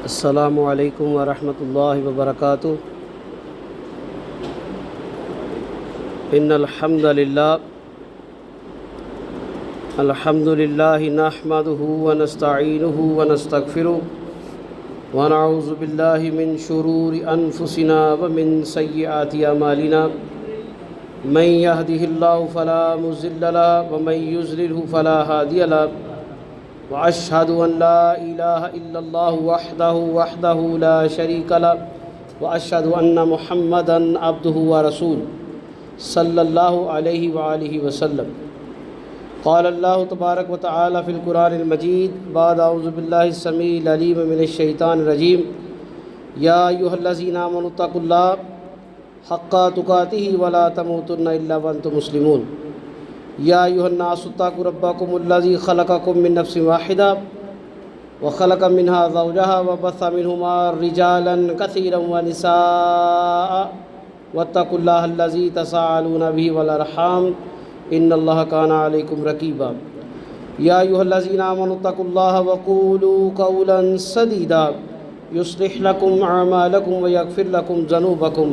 السلام علیکم ورحمۃ اللہ وبرکاتہ۔ ان الحمد للہ نحمده ونستعینه ونستغفره ونعوذ باللہ من شرور انفسنا ومن سیئات اعمالنا من يهده اللہ فلا مضل له ومن يضلل فلا هادی له وأشهد أن لا إله إلا الله وحده لا شريك له وأشهد أن محمدًا عبده ورسوله صلى الله عليه وآله وسلم۔ قال الله تبارك وتعالى في القرآن المجيد بعد أعوذ بالله السميع العليم من الشيطان الرجيم يا أيها الذين آمنوا اتقوا الله حق تقاته ولا تموتن إلا وأنتم مسلمون۔ یا ایھا الناس اتقوا ربکم الذی خلقکم من نفس واحدہ وخلق منها زوجها وبث منهما رجالا کثیرا ونساء واتقوا اللہ الذی تساءلون به والارحام ان اللہ کان علیکم رقیبا۔ یا ایھا الذین آمنوا اتقوا اللہ وقولوا قولا سدیدا یصلح لکم اعمالکم ویغفر لکم ذنوبکم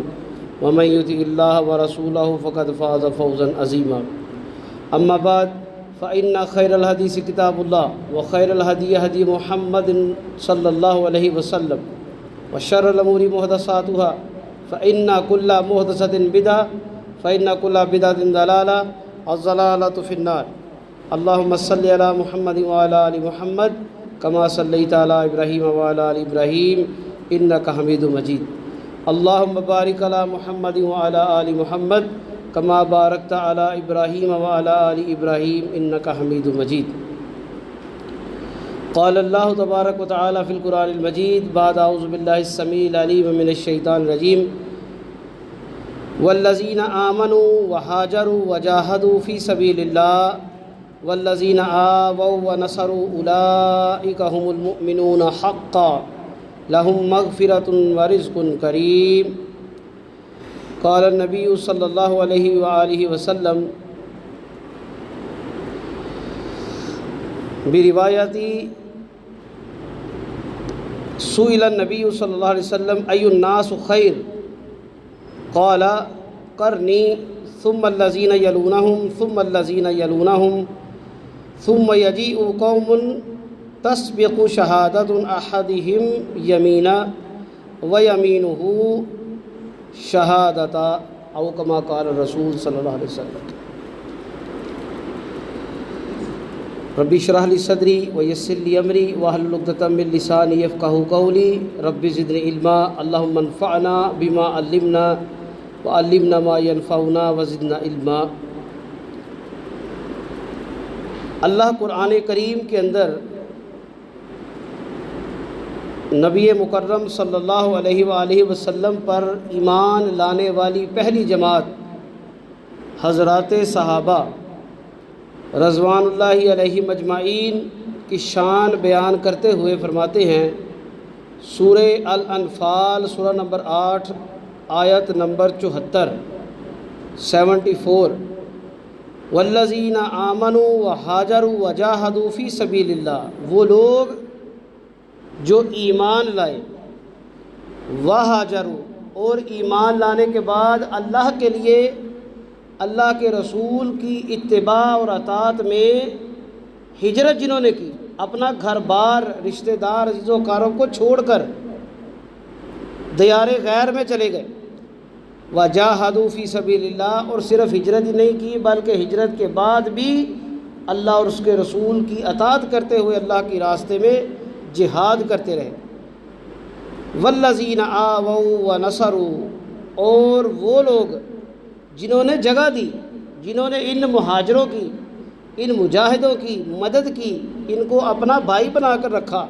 ومن یطع اللہ ورسولہ فقد فاز فوزا عظیما۔ اما بعد فإن خیر الحدیث کتاب اللہ وخیر الہدی ہدی محمد صلی اللہ علیہ وسلم وشر الامور محدثاتها فإن كل محدثۃ بدعہ فإن كل بدعۃ ضلالہ الضلالۃ فی النار۔ اللہم صلی علی محمد وعلی آل محمد کما صلیت علی ابراہیم وعلی آل ابراہیم انک حمید مجید۔ اللہم بارک علی محمد وعلی آل محمد کما بارکت علی ابراہیم وعلی آل ابراہیم انک حمید مجید۔ قال اللہ تبارک وتعالی فی القرآن المجید بعد اعوذ باللہ السمیع العلیم من الشیطان الرجیم والذین آمنوا وہاجروا وجاہدوا فی سبیل اللہ والذین آووا ونصروا اولئک هم المؤمنون حقا لهم مغفرۃ ورزق کریم۔ قال النبی صلی اللہ علیہ وآلہ وسلم بروایتی سئل النبی صلی اللہ علیہ وسلم ای الناس خیر قال قرنی ثم الذین یلونہم ثم الذین یلونہم ثم یجیء قوم تسبق شہادۃ احدہم یمینا ویمینہ شہادتا او کما قال الرسول صلی اللہ علیہ وسلم۔ رب اشرح لی صدری ویسر لی امری واحلل عقدۃ من لسانی یفقہوا قولی رب زدنی علما اللہم انفعنا بما علمنا وعلمنا ما ینفعنا وزدنا علما۔ اللہ قرآن کریم کے اندر نبی مکرم صلی اللہ علیہ وآلہ وسلم پر ایمان لانے والی پہلی جماعت حضرات صحابہ رضوان اللہ علیہ مجمعین کی شان بیان کرتے ہوئے فرماتے ہیں سورہ الانفال سورہ نمبر 8 آیت نمبر 74 والذین آمنوا وہاجروا وجاہدوا فی سبیل اللہ، وہ لوگ جو ایمان لائے وہاجروا اور ایمان لانے کے بعد اللہ کے لیے اللہ کے رسول کی اتباع اور اطاعت میں ہجرت جنہوں نے کی، اپنا گھر بار رشتہ دار عزیز و کاروں کو چھوڑ کر دیار غیر میں چلے گئے، وجاہدوا فی سبیل اللہ، اور صرف ہجرت ہی نہیں کی بلکہ ہجرت کے بعد بھی اللہ اور اس کے رسول کی اطاعت کرتے ہوئے اللہ کے راستے میں جہاد کرتے رہے۔ والذین آووا ونصروا، اور وہ لوگ جنہوں نے جگہ دی، جنہوں نے ان مہاجروں کی، ان مجاہدوں کی مدد کی، ان کو اپنا بھائی بنا کر رکھا،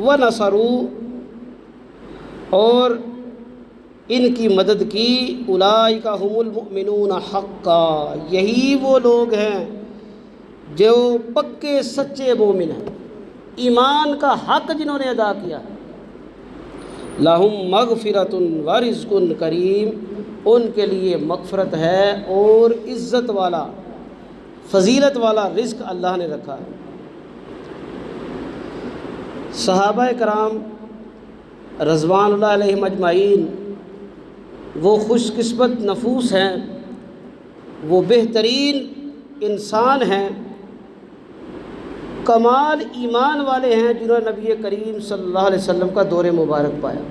ونصروا، اور ان کی مدد کی، اولئک هم المؤمنون حقا، یہی وہ لوگ ہیں جو پکے سچے مومن ہیں، ایمان کا حق جنہوں نے ادا کیا۔ لہم مغفرۃ ورزق کریم، ان کے لیے مغفرت ہے اور عزت والا فضیلت والا رزق اللہ نے رکھا ہے۔ صحابہ کرام رضوان اللہ علیہم اجمعین وہ خوش قسمت نفوس ہیں، وہ بہترین انسان ہیں، کمال ایمان والے ہیں جنہوں نے نبی کریم صلی اللہ علیہ وسلم کا دور مبارک پایا۔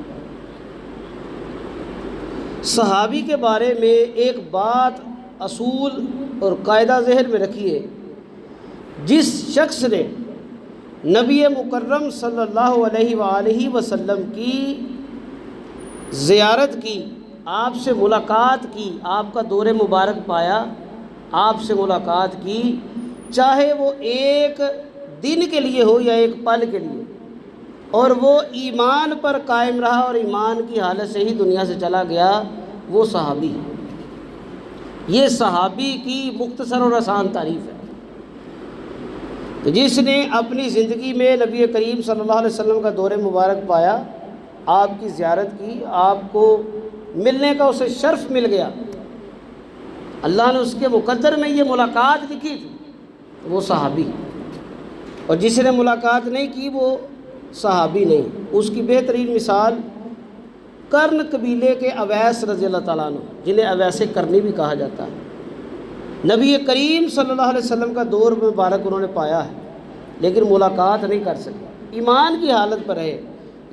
صحابی کے بارے میں ایک بات اصول اور قاعدہ ذہن میں رکھیے، جس شخص نے نبی مکرم صلی اللہ علیہ وآلہ وسلم کی زیارت کی، آپ سے ملاقات کی، آپ کا دور مبارک پایا، آپ سے ملاقات کی، چاہے وہ ایک دن کے لیے ہو یا ایک پل کے لیے، اور وہ ایمان پر قائم رہا اور ایمان کی حالت سے ہی دنیا سے چلا گیا، وہ صحابی ہے۔ یہ صحابی کی مختصر اور آسان تعریف ہے کہ جس نے اپنی زندگی میں نبی کریم صلی اللہ علیہ وسلم کا دور مبارک پایا، آپ کی زیارت کی، آپ کو ملنے کا اسے شرف مل گیا، اللہ نے اس کے مقدر میں یہ ملاقات لکھی تھی، وہ صحابی۔ اور جس نے ملاقات نہیں کی وہ صحابی نہیں۔ اس کی بہترین مثال کرن قبیلے کے اویس رضی اللہ تعالیٰ عنہ، جنہیں اویس کرنی بھی کہا جاتا ہے، نبی کریم صلی اللہ علیہ وسلم کا دور مبارک انہوں نے پایا ہے لیکن ملاقات نہیں کر سکے، ایمان کی حالت پر ہے،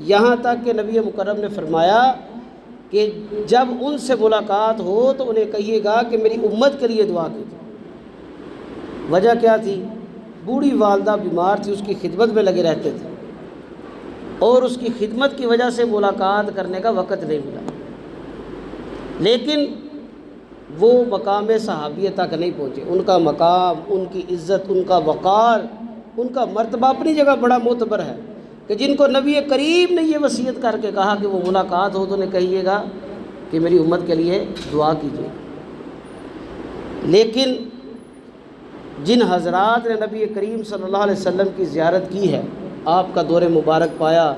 یہاں تک کہ نبی مکرم نے فرمایا کہ جب ان سے ملاقات ہو تو انہیں کہیے گا کہ میری امت کے لیے دعا کیجیے۔ وجہ کیا تھی؟ بوڑھی والدہ بیمار تھی، اس کی خدمت میں لگے رہتے تھے اور اس کی خدمت کی وجہ سے ملاقات کرنے کا وقت نہیں ملا، لیکن وہ مقام صحابیت تک نہیں پہنچے۔ ان کا مقام، ان کی عزت، ان کا وقار، ان کا مرتبہ اپنی جگہ بڑا معتبر ہے کہ جن کو نبی کریم نے یہ وصیت کر کے کہا کہ وہ ملاقات ہو تو انہیں کہیے گا کہ میری امت کے لیے دعا کیجیے۔ لیکن جن حضرات نے نبی کریم صلی اللہ علیہ وسلم کی زیارت کی ہے، آپ کا دور مبارک پایا،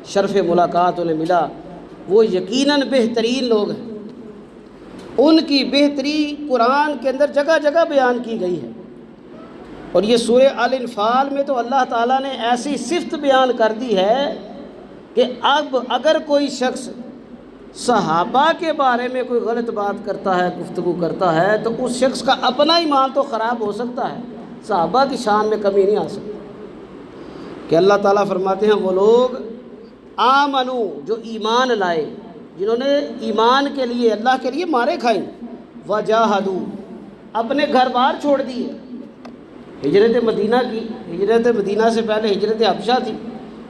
شرف ملاقات انہیں ملا، وہ یقیناً بہترین لوگ ہیں۔ ان کی بہتری قرآن کے اندر جگہ جگہ بیان کی گئی ہے، اور یہ سورہ الانفال میں تو اللہ تعالیٰ نے ایسی صفت بیان کر دی ہے کہ اب اگر کوئی شخص صحابہ کے بارے میں کوئی غلط بات کرتا ہے، گفتگو کرتا ہے، تو اس شخص کا اپنا ایمان تو خراب ہو سکتا ہے، صحابہ کی شان میں کمی نہیں آ سکتی۔ کہ اللہ تعالیٰ فرماتے ہیں وہ لوگ آمنو، جو ایمان لائے، جنہوں نے ایمان کے لیے، اللہ کے لیے مارے کھائیں، وجاہدو، اپنے گھر بار چھوڑ دیے۔ ہجرت مدینہ کی، ہجرت مدینہ سے پہلے ہجرت حبشہ تھی،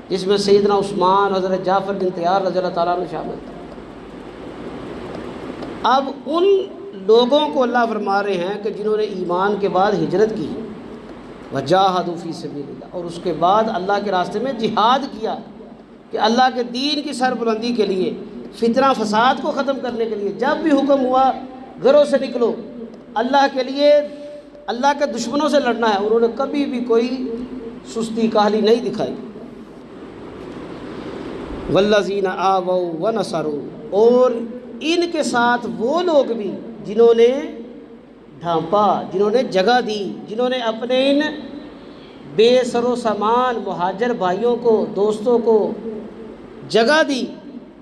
جس میں سیدنا عثمان، حضرت جعفر بن طیار رضی اللہ تعالیٰ عنہ شامل تھے۔ اب ان لوگوں کو اللہ فرما رہے ہیں کہ جنہوں نے ایمان کے بعد ہجرت کی، وجاہدوا فی سبیل اللہ، اور اس کے بعد اللہ کے راستے میں جہاد کیا کہ اللہ کے دین کی سربلندی کے لیے، فتنہ فساد کو ختم کرنے کے لیے۔ جب بھی حکم ہوا گھروں سے نکلو، اللہ کے لیے، اللہ کے دشمنوں سے لڑنا ہے، انہوں نے کبھی بھی کوئی سستی کاہلی نہیں دکھائی۔ والذین آووا ونصروا، اور ان کے ساتھ وہ لوگ بھی جنہوں نے ڈھانپا، جنہوں نے جگہ دی، جنہوں نے اپنے ان بے سر و سامان مہاجر بھائیوں کو، دوستوں کو جگہ دی،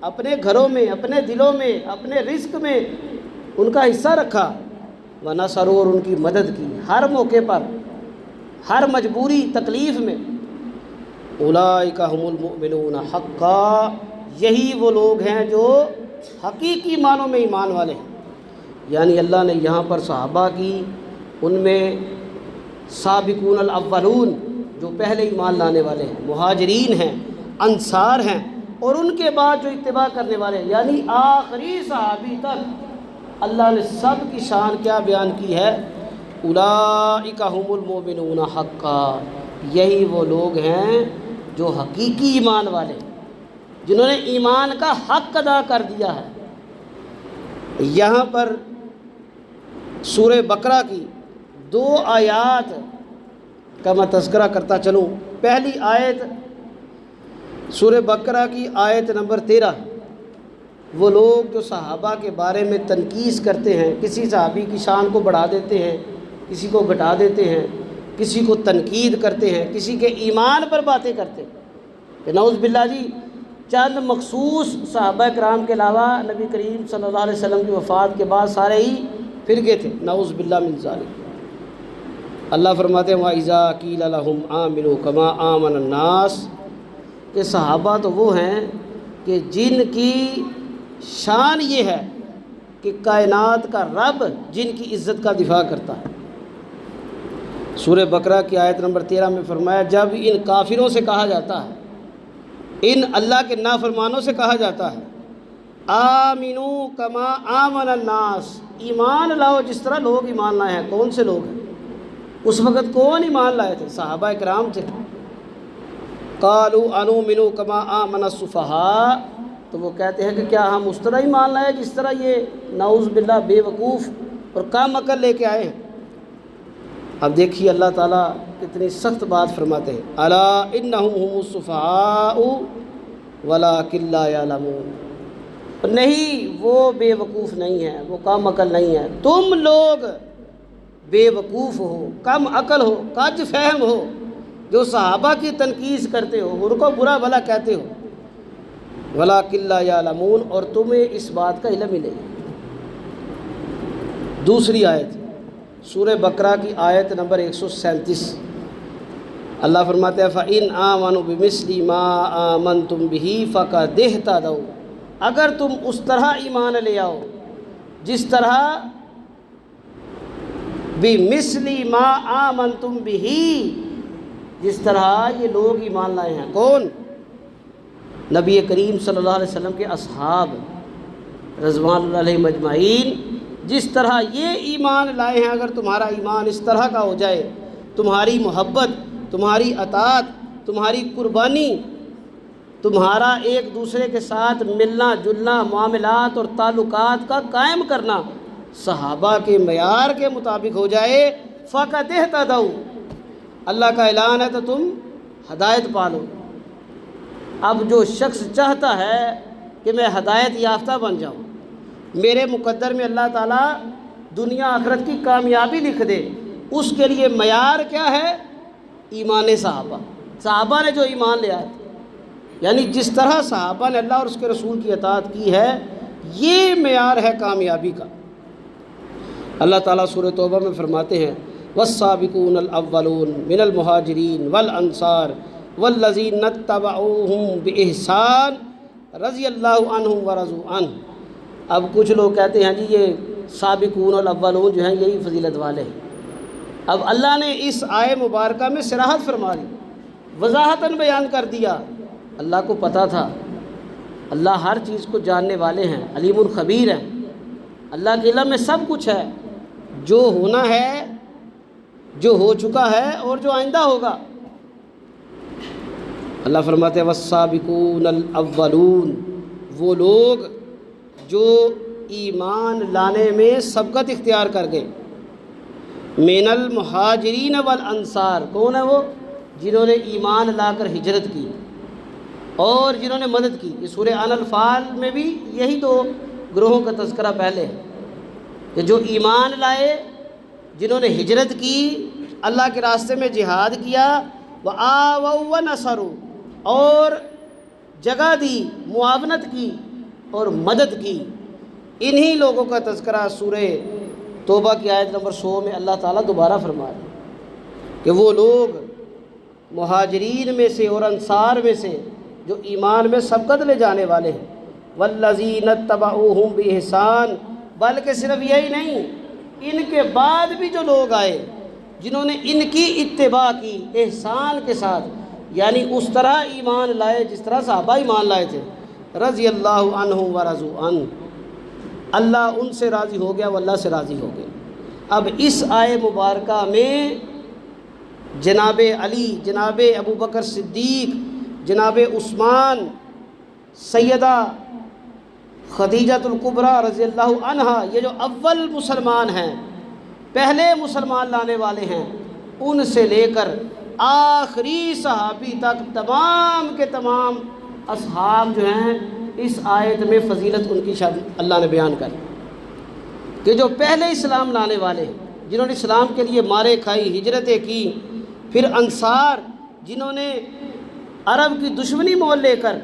اپنے گھروں میں، اپنے دلوں میں، اپنے رزق میں ان کا حصہ رکھا، ونصروا، اور ان کی مدد کی ہر موقع پر، ہر مجبوری تکلیف میں۔ اولئک هم المؤمنون حقا، یہی وہ لوگ ہیں جو حقیقی معنوں میں ایمان والے ہیں۔ یعنی اللہ نے یہاں پر صحابہ کی، ان میں سابقون الاولون، جو پہلے ایمان لانے والے ہیں، مہاجرین ہیں، انصار ہیں، اور ان کے بعد جو اتباع کرنے والے ہیں، یعنی آخری صحابی تک اللہ نے سب کی شان کیا بیان کی ہے؟ اولئک هم المؤمنون حقا، یہی وہ لوگ ہیں جو حقیقی ایمان والے، جنہوں نے ایمان کا حق ادا کر دیا ہے۔ یہاں پر سورہ بقرہ کی 2 آیات کا میں تذکرہ کرتا چلوں۔ پہلی آیت سورہ بقرہ کی آیت نمبر 13، وہ لوگ جو صحابہ کے بارے میں تنقیص کرتے ہیں، کسی صحابی کی شان کو بڑھا دیتے ہیں، کسی کو گھٹا دیتے ہیں، کسی کو تنقید کرتے ہیں، کسی کے ایمان پر باتیں کرتے ہیں کہ نعوذ باللہ جی چند مخصوص صحابہ کرام کے علاوہ نبی کریم صلی اللہ علیہ وسلم کی وفات کے بعد سارے ہی فرقے تھے، نعوذ باللہ من ذالک۔ اللہ فرماتے ہیں وَإِذَا قِيلَ لَهُمْ آمِنُوا كَمَا آمَنَ النَّاسُ، کہ صحابہ تو وہ ہیں کہ جن کی شان یہ ہے کہ کائنات کا رب جن کی عزت کا دفاع کرتا ہے۔ سورہ بقرہ کی آیت نمبر 13 میں فرمایا جب ان کافروں سے کہا جاتا ہے، ان اللہ کے نافرمانوں سے کہا جاتا ہے آمنو کما آمن الناس، ایمان لاؤ جس طرح لوگ ایمان لائے ہیں۔ کون سے لوگ ہیں؟ اس وقت کون ایمان لائے تھے؟ صحابہ کرام تھے۔ قالوا انؤمن کما آمن السفہاء، تو وہ کہتے ہیں کہ کیا ہم اس طرح ایمان لائے جس طرح یہ نعوذ باللہ بے وقوف اور کم عقل لے کے آئے ہیں۔ اب دیکھیے اللہ تعالیٰ کتنی سخت بات فرماتے ہیں، الا انہم هم السفہاء ولکن لا یعلمون، نہیں وہ بے وقوف نہیں ہیں، وہ کم عقل نہیں ہیں، تم لوگ بے وقوف ہو، کم عقل ہو، کج فہم ہو، جو صحابہ کی تنقید کرتے ہو، ان کو برا بھلا کہتے ہو، ولکن لا یعلمون، اور تمہیں اس بات کا علم ہی نہیں۔ دوسری آیت سورہ بقرہ کی آیت نمبر 137، اللہ فرماتے ہیں فَإِنْ آمَنُوا بِمِثْلِ مَا آمَنْتُمْ بِهِ فَقَدِ اهْتَدَوْا، اگر تم اس طرح ایمان لے آؤ جس طرح بِمِثْلِ مَا آمَنْتُمْ بِهِ، جس طرح یہ لوگ ایمان لائے ہیں۔ کون؟ نبی کریم صلی اللہ علیہ وسلم کے اصحاب رضوان اللہ علیہم اجمعین، جس طرح یہ ایمان لائے ہیں، اگر تمہارا ایمان اس طرح کا ہو جائے، تمہاری محبت، تمہاری اطاعت، تمہاری قربانی، تمہارا ایک دوسرے کے ساتھ ملنا جلنا، معاملات اور تعلقات کا قائم کرنا صحابہ کے معیار کے مطابق ہو جائے، فَقَدِ اهْتَدَوْا، اللہ کا اعلان ہے تو تم ہدایت پالو۔ اب جو شخص چاہتا ہے کہ میں ہدایت یافتہ بن جاؤں، میرے مقدر میں اللہ تعالیٰ دنیا آخرت کی کامیابی لکھ دے، اس کے لیے معیار کیا ہے؟ ایمان صحابہ، صحابہ نے جو ایمان لیا ہے، یعنی جس طرح صحابہ نے اللہ اور اس کے رسول کی اطاعت کی ہے، یہ معیار ہے کامیابی کا۔ اللہ تعالیٰ سورہ توبہ میں فرماتے ہیں والسابقون الاولون من المہاجرین والانصار والذین اتبعوہم بإحسان رضی اللہ عنہم ورضوا عنہ۔ اب کچھ لوگ کہتے ہیں جی یہ سابقون الاولون جو ہیں یہی فضیلت والے ہیں۔ اب اللہ نے اس آیے مبارکہ میں صراحت فرما دی، وضاحتاً بیان کر دیا۔ اللہ کو پتہ تھا، اللہ ہر چیز کو جاننے والے ہیں، علیم الخبیر ہیں، اللہ کے علم میں سب کچھ ہے، جو ہونا ہے، جو ہو چکا ہے اور جو آئندہ ہوگا۔ اللہ فرماتے ہیں والسابقون الاولون، وہ لوگ جو ایمان لانے میں سبقت اختیار کر گئے، من المہاجرین والانصار، کون ہے وہ؟ جنہوں نے ایمان لا کر ہجرت کی اور جنہوں نے مدد کی۔ یہ سورہ انفال میں بھی یہی دو گروہوں کا تذکرہ پہلے ہے کہ جو ایمان لائے، جنہوں نے ہجرت کی، اللہ کے راستے میں جہاد کیا، وآووا ونصروا، اور جگہ دی، معاونت کی اور مدد کی۔ انہی لوگوں کا تذکرہ سورہ توبہ کی آیت نمبر 100 میں اللہ تعالیٰ دوبارہ فرما رہے ہیں کہ وہ لوگ مہاجرین میں سے اور انصار میں سے جو ایمان میں سبقت لے جانے والے ہیں، والذین اتبعوہم بإحسان، بلکہ صرف یہی نہیں، ان کے بعد بھی جو لوگ آئے جنہوں نے ان کی اتباع کی احسان کے ساتھ، یعنی اس طرح ایمان لائے جس طرح صحابہ ایمان لائے تھے، رضی اللہ عنہم ورضوا عنہ، اللہ ان سے راضی ہو گیا، وہ اللہ سے راضی ہو گئے۔ اب اس آیے مبارکہ میں جناب علی، جناب ابو بکر صدیق، جناب عثمان، سیدہ خدیجۃ الکبریٰ رضی اللہ عنہا، یہ جو اول مسلمان ہیں، پہلے مسلمان لانے والے ہیں، ان سے لے کر آخری صحابی تک تمام کے تمام اصحاب جو ہیں، اس آیت میں فضیلت ان کی اللہ نے بیان کر کہ جو پہلے اسلام لانے والے ہیں، جنہوں نے اسلام کے لیے مارے کھائی، ہجرتیں کی، پھر انصار جنہوں نے عرب کی دشمنی مول لے کر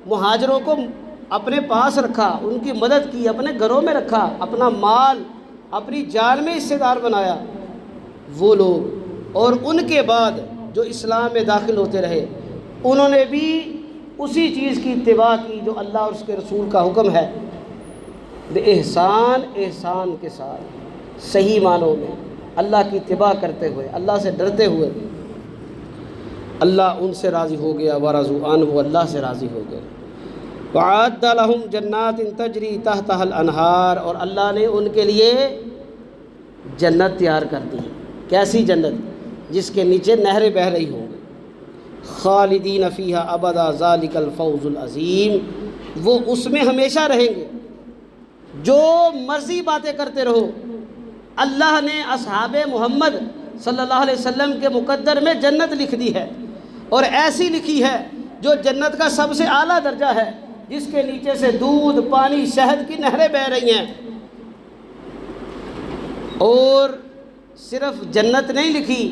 مہاجروں کو اپنے پاس رکھا، ان کی مدد کی، اپنے گھروں میں رکھا، اپنا مال اپنی جان میں حصے دار بنایا، وہ لوگ، اور ان کے بعد جو اسلام میں داخل ہوتے رہے انہوں نے بھی اسی چیز کی اتباع کی جو اللہ اور اس کے رسول کا حکم ہے، احسان کے ساتھ صحیح معنوں میں اللہ کی اتباع کرتے ہوئے، اللہ سے ڈرتے ہوئے۔ اللہ ان سے راضی ہو گیا، ورضوا عنہ، وہ اللہ سے راضی ہو گئے۔ وَأَعَدَّ لَهُمْ جَنَّاتٍ تَجْرِي تَحْتَهَا الْأَنْهَارُ، اور اللہ نے ان کے لیے جنت تیار کر دی۔ کیسی جنت؟ جس کے نیچے نہریں بہہ رہی ہوں گی، خالدین فیہا ابدا ذالک الفوز العظیم، وہ اس میں ہمیشہ رہیں گے۔ جو مرضی باتیں کرتے رہو، اللہ نے اصحاب محمد صلی اللہ علیہ وسلم کے مقدر میں جنت لکھ دی ہے، اور ایسی لکھی ہے جو جنت کا سب سے اعلیٰ درجہ ہے، جس کے نیچے سے دودھ، پانی، شہد کی نہریں بہہ رہی ہیں۔ اور صرف جنت نہیں لکھی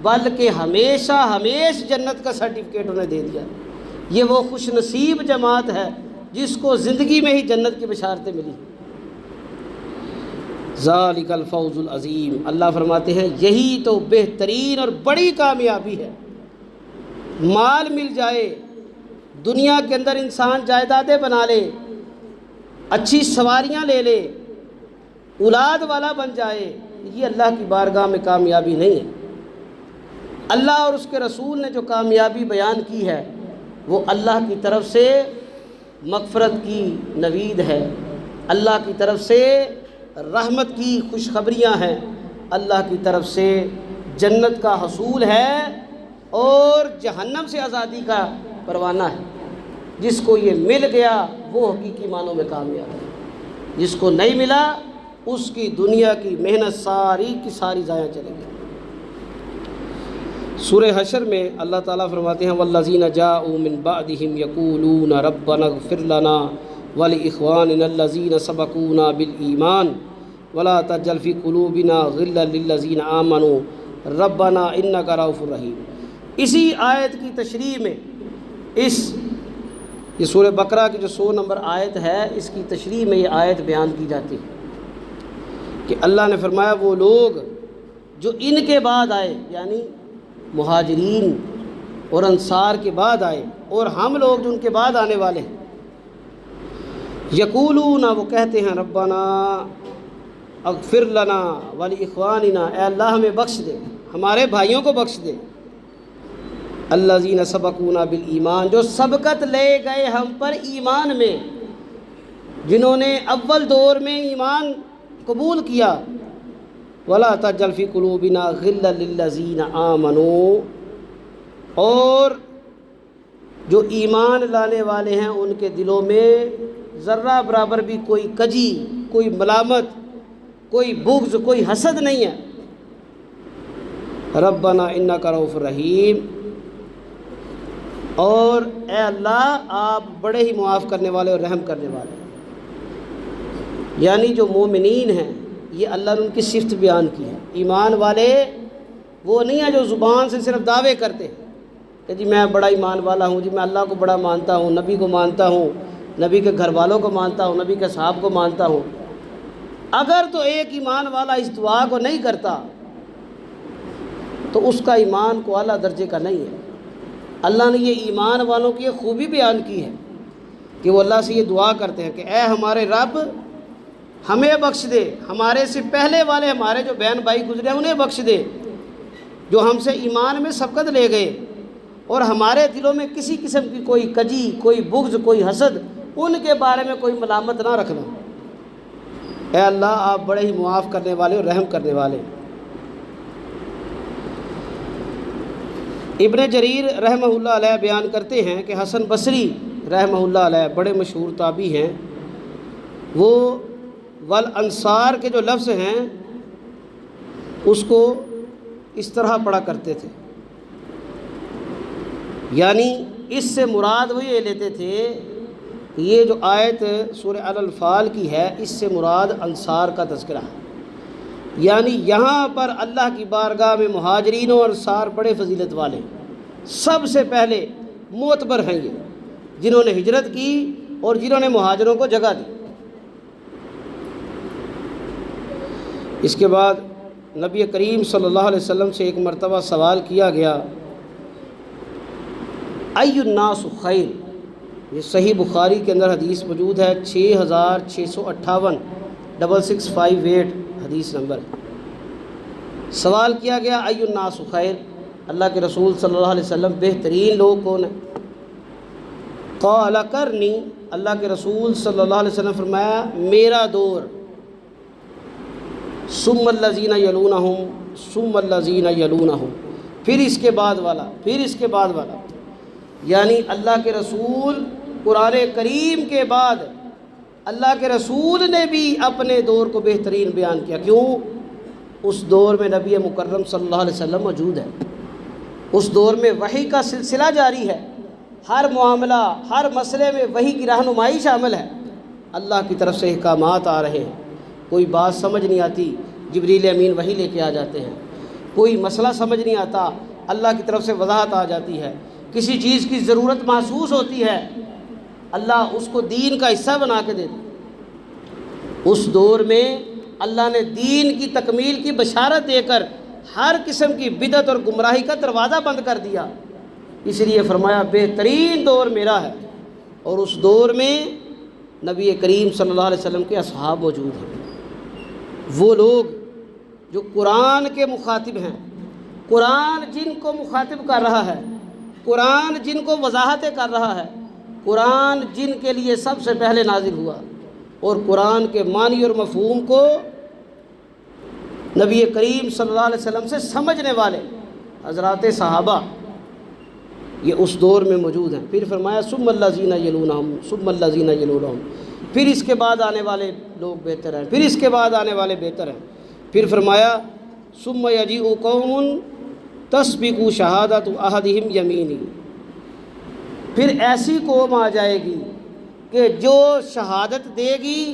بلکہ ہمیشہ جنت کا سرٹیفکیٹ انہیں دے دیا۔ یہ وہ خوش نصیب جماعت ہے جس کو زندگی میں ہی جنت کی بشارتیں ملی۔ ذالک الفوز العظیم، اللہ فرماتے ہیں یہی تو بہترین اور بڑی کامیابی ہے۔ مال مل جائے، دنیا کے اندر انسان جائیدادیں بنا لے، اچھی سواریاں لے لے، اولاد والا بن جائے، یہ اللہ کی بارگاہ میں کامیابی نہیں ہے۔ اللہ اور اس کے رسول نے جو کامیابی بیان کی ہے وہ اللہ کی طرف سے مغفرت کی نوید ہے، اللہ کی طرف سے رحمت کی خوشخبریاں ہیں، اللہ کی طرف سے جنت کا حصول ہے اور جہنم سے آزادی کا پروانہ ہے۔ جس کو یہ مل گیا وہ حقیقی معنوں میں کامیاب ہے، جس کو نہیں ملا اس کی دنیا کی محنت ساری کی ساری ضائع چلے گی۔ سورہ حشر میں اللہ تعالیٰ فرماتے ہیں والذین جاءوا من بعدہم یقولون ربنا اغفر لنا ولإخواننا الذین سبقونا بالایمان ولا تجعل فی قلوبنا غلا للذین آمنوا ربنا انک رؤوف رحیم۔ اسی آیت کی تشریح میں یہ سورہ بقرہ کی جو 100 نمبر آیت ہے، اس کی تشریح میں یہ آیت بیان کی جاتی ہے کہ اللہ نے فرمایا وہ لوگ جو ان کے بعد آئے، یعنی مہاجرین اور انصار کے بعد آئے، اور ہم لوگ جو ان کے بعد آنے والے ہیں، یقولون، وہ کہتے ہیں ربنا اغفر لنا ولاخواننا، اے اللہ ہمیں بخش دے، ہمارے بھائیوں کو بخش دے، الذین سبقونا بالایمان، جو سبقت لے گئے ہم پر ایمان میں، جنہوں نے اول دور میں ایمان قبول کیا، ولا تجعل فی قلوبنا غلا للذین آمنوا، اور جو ایمان لانے والے ہیں ان کے دلوں میں ذرہ برابر بھی کوئی کجی، کوئی ملامت، کوئی بغض، کوئی حسد نہیں ہے۔ ربنا انک رؤوف رحیم، اور اے اللہ آپ بڑے ہی معاف کرنے والے اور رحم کرنے والے۔ یعنی جو مومنین ہیں، یہ اللہ نے ان کی صفت بیان کی ہے۔ ایمان والے وہ نہیں ہیں جو زبان سے صرف دعوے کرتے ہیں کہ جی میں بڑا ایمان والا ہوں، جی میں اللہ کو بڑا مانتا ہوں، نبی کو مانتا ہوں، نبی کے گھر والوں کو مانتا ہوں، نبی کے صحاب کو مانتا ہوں۔ اگر تو ایک ایمان والا اس دعا کو نہیں کرتا تو اس کا ایمان کو اعلیٰ درجے کا نہیں ہے۔ اللہ نے یہ ایمان والوں کی یہ خوبی بیان کی ہے کہ وہ اللہ سے یہ دعا کرتے ہیں کہ اے ہمارے رب ہمیں بخش دے، ہمارے سے پہلے والے ہمارے جو بہن بھائی گزرے ہیں انہیں بخش دے، جو ہم سے ایمان میں سبقت لے گئے، اور ہمارے دلوں میں کسی قسم کی کوئی کجی، کوئی بغض، کوئی حسد، ان کے بارے میں کوئی ملامت نہ رکھنا۔ اے اللہ آپ بڑے ہی معاف کرنے والے اور رحم کرنے والے۔ ابن جریر رحمہ اللہ علیہ بیان کرتے ہیں کہ حسن بصری رحمہ اللہ علیہ بڑے مشہور تابعی ہیں، وہ والانصار کے جو لفظ ہیں اس کو اس طرح پڑھا کرتے تھے، یعنی اس سے مراد وہ یہ لیتے تھے کہ یہ جو آیت سورہ الانفال کی ہے اس سے مراد انصار کا تذکرہ ہے، یعنی یہاں پر اللہ کی بارگاہ میں مہاجرین اور انصار بڑے فضیلت والے، سب سے پہلے معتبر ہیں یہ، جنہوں نے ہجرت کی اور جنہوں نے مہاجروں کو جگہ دی۔ اس کے بعد نبی کریم صلی اللہ علیہ وسلم سے ایک مرتبہ سوال کیا گیا، ای الناس خیر، یہ صحیح بخاری کے اندر حدیث موجود ہے، 6658 6658 حدیث نمبر۔ سوال کیا گیا ای الناس خیر، اللہ کے رسول صلی اللہ علیہ وسلم بہترین لوگ کون ہیں؟ قال کرنی، اللہ کے رسول صلی اللہ علیہ وسلم فرمایا میرا دور، ثم الذین یلونہم ثم الذین یلونہم، پھر اس کے بعد والا، پھر اس کے بعد والا۔ یعنی اللہ کے رسول قرآن کریم کے بعد اللہ کے رسول نے بھی اپنے دور کو بہترین بیان کیا۔ کیوں؟ اس دور میں نبی مکرم صلی اللہ علیہ وسلم موجود ہے، اس دور میں وحی کا سلسلہ جاری ہے، ہر معاملہ ہر مسئلے میں وحی کی رہنمائی شامل ہے، اللہ کی طرف سے احکامات آ رہے ہیں، کوئی بات سمجھ نہیں آتی جبریل امین وحی لے کے آ جاتے ہیں، کوئی مسئلہ سمجھ نہیں آتا اللہ کی طرف سے وضاحت آ جاتی ہے، کسی چیز کی ضرورت محسوس ہوتی ہے اللہ اس کو دین کا حصہ بنا کے دیتا۔ اس دور میں اللہ نے دین کی تکمیل کی بشارت دے کر ہر قسم کی بدعت اور گمراہی کا دروازہ بند کر دیا، اس لیے فرمایا بہترین دور میرا ہے۔ اور اس دور میں نبی کریم صلی اللہ علیہ وسلم کے اصحاب موجود ہیں، وہ لوگ جو قرآن کے مخاطب ہیں، قرآن جن کو مخاطب کر رہا ہے، قرآن جن کو وضاحتیں کر رہا ہے، قرآن جن کے لیے سب سے پہلے نازل ہوا، اور قرآن کے معنی اور مفہوم کو نبی کریم صلی اللہ علیہ وسلم سے سمجھنے والے حضرات صحابہ یہ اس دور میں موجود ہیں۔ پھر فرمایا ثم الذین یلونہم ثم الذین یلونہم، پھر اس کے بعد آنے والے لوگ بہتر ہیں، پھر اس کے بعد آنے والے بہتر ہیں۔ پھر فرمایا ثم یجیء قوم تسبق شہادت احدہم یمینی، پھر ایسی قوم آ جائے گی کہ جو شہادت دے گی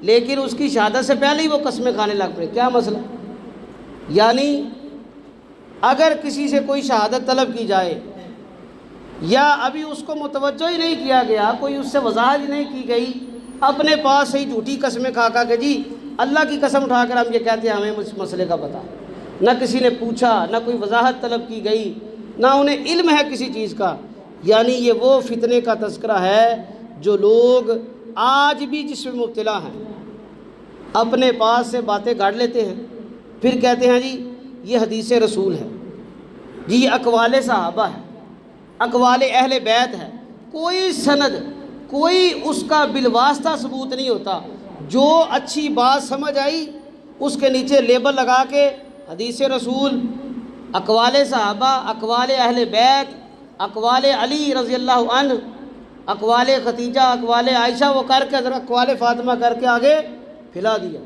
لیکن اس کی شہادت سے پہلے ہی وہ قسمیں کھانے لگ پڑے۔ کیا مسئلہ؟ یعنی اگر کسی سے کوئی شہادت طلب کی جائے یا ابھی اس کو متوجہ ہی نہیں کیا گیا، کوئی اس سے وضاحت ہی نہیں کی گئی، اپنے پاس سے ہی جھوٹی قسمیں کھا کے جی اللہ کی قسم اٹھا کر ہم یہ کہتے ہیں ہمیں اس مسئلے کا پتہ، نہ کسی نے پوچھا، نہ کوئی وضاحت طلب کی گئی، نہ انہیں علم ہے کسی چیز کا۔ یعنی یہ وہ فتنے کا تذکرہ ہے جو لوگ آج بھی جس میں مبتلا ہیں، اپنے پاس سے باتیں گاڑ لیتے ہیں، پھر کہتے ہیں جی یہ حدیث رسول ہے، جی یہ اقوال صحابہ ہے، اقوال اہل بیت ہے، کوئی سند، کوئی اس کا بالواسطہ ثبوت نہیں ہوتا۔ جو اچھی بات سمجھ آئی اس کے نیچے لیبل لگا کے حدیث رسول، اقوال صحابہ، اقوال اہل بیت، اقوال علی رضی اللہ عنہ، اقوال ختیجہ، اقوال عائشہ، وہ کر کے اقوال فاطمہ کر کے آگے پھیلا دیا۔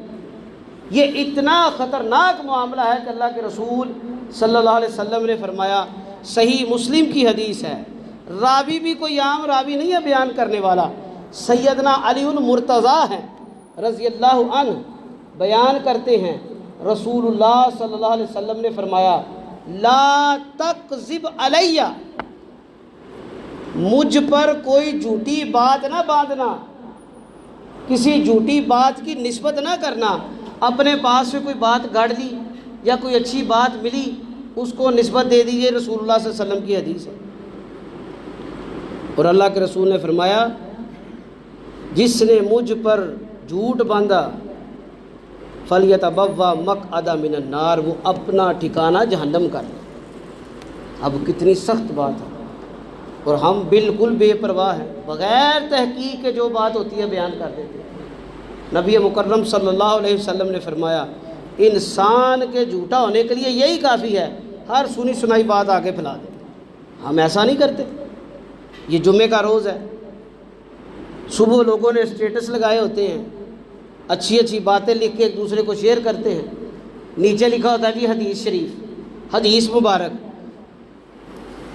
یہ اتنا خطرناک معاملہ ہے کہ اللہ کے رسول صلی اللہ علیہ وسلم نے فرمایا، صحیح مسلم کی حدیث ہے، راوی بھی کوئی عام راوی نہیں ہے بیان کرنے والا، سیدنا علی المرتضیٰ ہیں رضی اللہ عنہ بیان کرتے ہیں، رسول اللہ صلی اللہ علیہ وسلم نے فرمایا لا تکذب علیہ، مجھ پر کوئی جھوٹی بات نہ باندھنا، کسی جھوٹی بات کی نسبت نہ کرنا، اپنے پاس سے کوئی بات گاڑ لی یا کوئی اچھی بات ملی اس کو نسبت دے دیجیے، رسول اللہ صلی اللہ علیہ وسلم کی حدیث ہے۔ اور اللہ کے رسول نے فرمایا جس نے مجھ پر جھوٹ باندھا فَلْيَتَبَوَّأْ مَقْعَدَهُ مِنَ النَّارِ، وہ اپنا ٹھکانہ جہنم کا لے۔ اب کتنی سخت بات ہے، اور ہم بالکل بے پرواہ ہیں، بغیر تحقیق کے جو بات ہوتی ہے بیان کر دیتے ہیں۔ نبی مکرم صلی اللہ علیہ وسلم نے فرمایا انسان کے جھوٹا ہونے کے لیے یہی کافی ہے، ہر سنی سنائی بات آگے پھیلا دے۔ ہم ایسا نہیں کرتے۔ یہ جمعے کا روز ہے، صبح لوگوں نے اسٹیٹس لگائے ہوتے ہیں، اچھی اچھی باتیں لکھ کے ایک دوسرے کو شیئر کرتے ہیں، نیچے لکھا ہوتا ہے جی حدیث شریف، حدیث مبارک،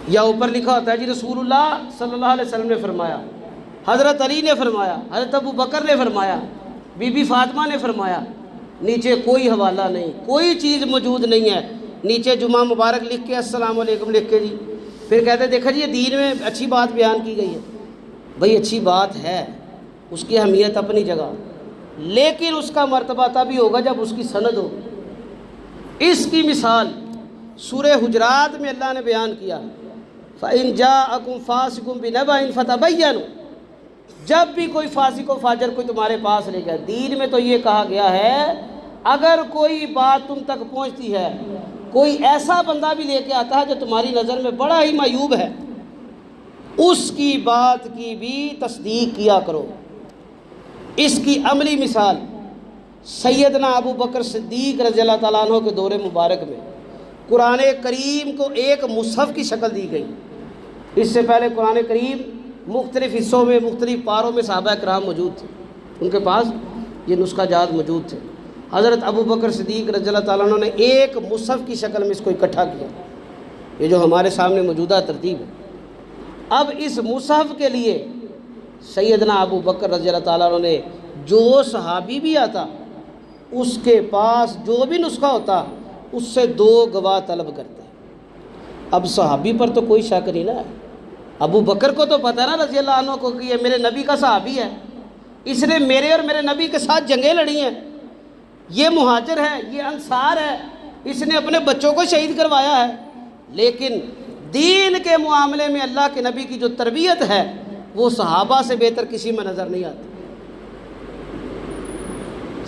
یا اوپر لکھا ہوتا ہے جی رسول اللہ صلی اللہ علیہ وسلم نے فرمایا، حضرت علی نے فرمایا، حضرت ابو بکر نے فرمایا، بی بی فاطمہ نے فرمایا، نیچے کوئی حوالہ نہیں، کوئی چیز موجود نہیں ہے، نیچے جمعہ مبارک لکھ کے السلام علیکم لکھ کے جی پھر کہتے ہیں دیکھا جی یہ دین میں اچھی بات بیان کی گئی ہے۔ بھئی اچھی بات ہے، اس کی اہمیت اپنی جگہ، لیکن اس کا مرتبہ تبھی ہوگا جب اس کی سند ہو۔ اس کی مثال سورہ حجرات میں اللہ نے بیان کیا، فَإِن جَاءَكُمْ فَاسِقٌ بِنَبَإٍ فَتَبَيَّنُوا، جب بھی کوئی فاسق و فاجر کوئی تمہارے پاس لے گیا۔ دین میں تو یہ کہا گیا ہے اگر کوئی بات تم تک پہنچتی ہے، کوئی ایسا بندہ بھی لے کے آتا ہے جو تمہاری نظر میں بڑا ہی معیوب ہے، اس کی بات کی بھی تصدیق کیا کرو۔ اس کی عملی مثال سیدنا ابو بکر صدیق رضی اللہ تعالیٰ عنہ کے دور مبارک میں قرآن کریم کو ایک مصحف کی شکل دی گئی۔ اس سے پہلے قرآن کریم مختلف حصوں میں، مختلف پاروں میں صحابہ کرام موجود تھے، ان کے پاس یہ نسخہ جات موجود تھے۔ حضرت ابو بکر صدیق رضی اللہ تعالیٰ عنہ نے ایک مصحف کی شکل میں اس کو اکٹھا کیا، یہ جو ہمارے سامنے موجودہ ترتیب ہے۔ اب اس مصحف کے لیے سیدنا ابو بکر رضی اللہ تعالیٰ عنہ نے جو صحابی بھی آتا اس کے پاس جو بھی نسخہ ہوتا اس سے 2 گواہ طلب کرتے۔ اب صحابی پر تو کوئی شک نہیں نا، ابو بکر کو تو پتہ ہے نا رضی اللہ عنہ کو کہ یہ میرے نبی کا صحابی ہے، اس نے میرے اور میرے نبی کے ساتھ جنگیں لڑی ہیں، یہ مہاجر ہے، یہ انصار ہے، اس نے اپنے بچوں کو شہید کروایا ہے۔ لیکن دین کے معاملے میں اللہ کے نبی کی جو تربیت ہے وہ صحابہ سے بہتر کسی میں نظر نہیں آتی۔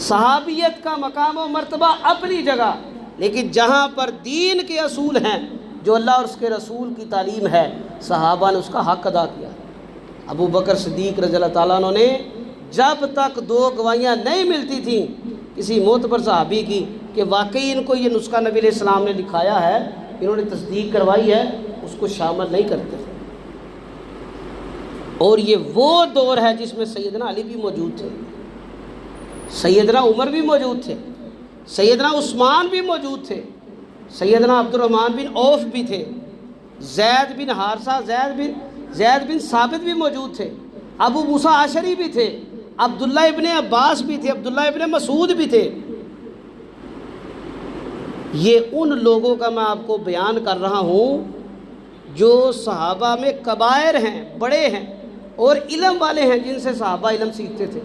صحابیت کا مقام و مرتبہ اپنی جگہ، لیکن جہاں پر دین کے اصول ہیں جو اللہ اور اس کے رسول کی تعلیم ہے، صحابہ نے اس کا حق ادا کیا۔ ابو بکر صدیق رضی اللہ تعالیٰ عنہ نے جب تک 2 گواہیاں نہیں ملتی تھیں کسی معتبر صحابی کی کہ واقعی ان کو یہ نسخہ نبی علیہ السلام نے لکھایا ہے، انہوں نے تصدیق کروائی ہے، اس کو شامل نہیں کرتے۔ اور یہ وہ دور ہے جس میں سیدنا علی بھی موجود تھے، سیدنا عمر بھی موجود تھے، سیدنا عثمان بھی موجود تھے، سیدنا عبد الرحمن بن عوف بھی تھے، زید بن حارثہ، زید بن ثابت بھی موجود تھے، ابو موسیٰ عشری بھی تھے، عبداللہ ابن عباس بھی تھے، عبداللہ ابن مسعود بھی تھے۔ یہ ان لوگوں کا میں آپ کو بیان کر رہا ہوں جو صحابہ میں کبائر ہیں، بڑے ہیں اور علم والے ہیں، جن سے صحابہ علم سیکھتے تھے،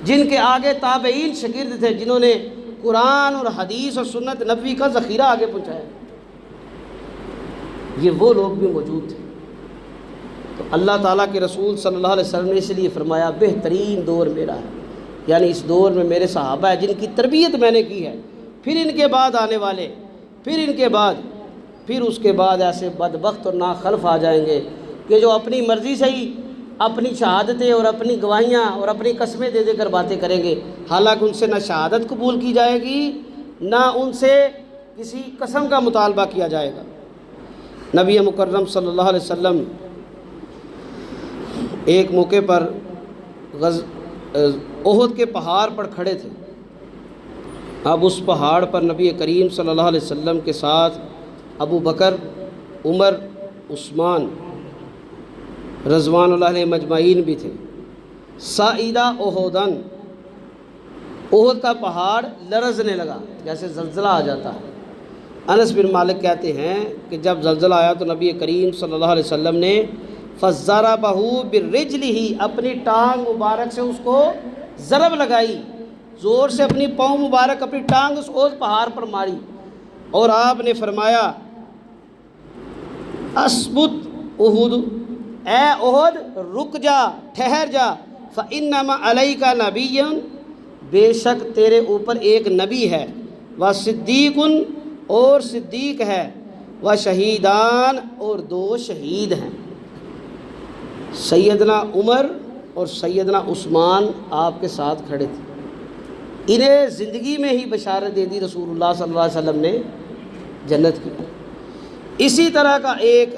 جن کے آگے تابعین شاگرد تھے، جنہوں نے قرآن اور حدیث اور سنت نبوی کا ذخیرہ آگے پہنچایا۔ یہ وہ لوگ بھی موجود تھے۔ تو اللہ تعالیٰ کے رسول صلی اللہ علیہ وسلم نے اس لیے فرمایا بہترین دور میرا ہے، یعنی اس دور میں میرے صحابہ ہیں جن کی تربیت میں نے کی ہے، پھر ان کے بعد آنے والے، پھر اس کے بعد ایسے بدبخت اور ناخلف آ جائیں گے کہ جو اپنی مرضی سے ہی اپنی شہادتیں اور اپنی گواہیاں اور اپنی قسمیں دے دے کر باتیں کریں گے، حالانکہ ان سے نہ شہادت قبول کی جائے گی نہ ان سے کسی قسم کا مطالبہ کیا جائے گا۔ نبی مکرم صلی اللہ علیہ وسلم ایک موقع پر احد کے پہاڑ پر کھڑے تھے۔ اب اس پہاڑ پر نبی کریم صلی اللہ علیہ وسلم کے ساتھ ابو بکر، عمر، عثمان رضوان اللہ علیہ مجمعین بھی تھے۔ سائدہ احدن، احد کا پہاڑ لرزنے لگا جیسے زلزلہ آ جاتا ہے۔ انس بن مالک کہتے ہیں کہ جب زلزلہ آیا تو نبی کریم صلی اللہ علیہ وسلم نے فَضَرَبَهُ بِالرِّجْلِهِ، اپنی ٹانگ مبارک سے اس کو ضرب لگائی، زور سے اپنی پاؤں مبارک، اپنی ٹانگ اس احد پہاڑ پر ماری، اور آپ نے فرمایا اسبت احد، اے احد رک جا، ٹھہر جا، فَإِنَّمَا عَلَيْكَ نَبِيٌّ، بے شک تیرے اوپر ایک نبی ہے، وَصِدِّيقٌ، اور صدیق ہے، وَشَہِیدان، اور 2 شہید ہیں۔ سیدنا عمر اور سیدنا عثمان آپ کے ساتھ کھڑے تھے، انہیں زندگی میں ہی بشارت دے دی رسول اللہ صلی اللہ علیہ وسلم نے جنت کی۔ اسی طرح کا ایک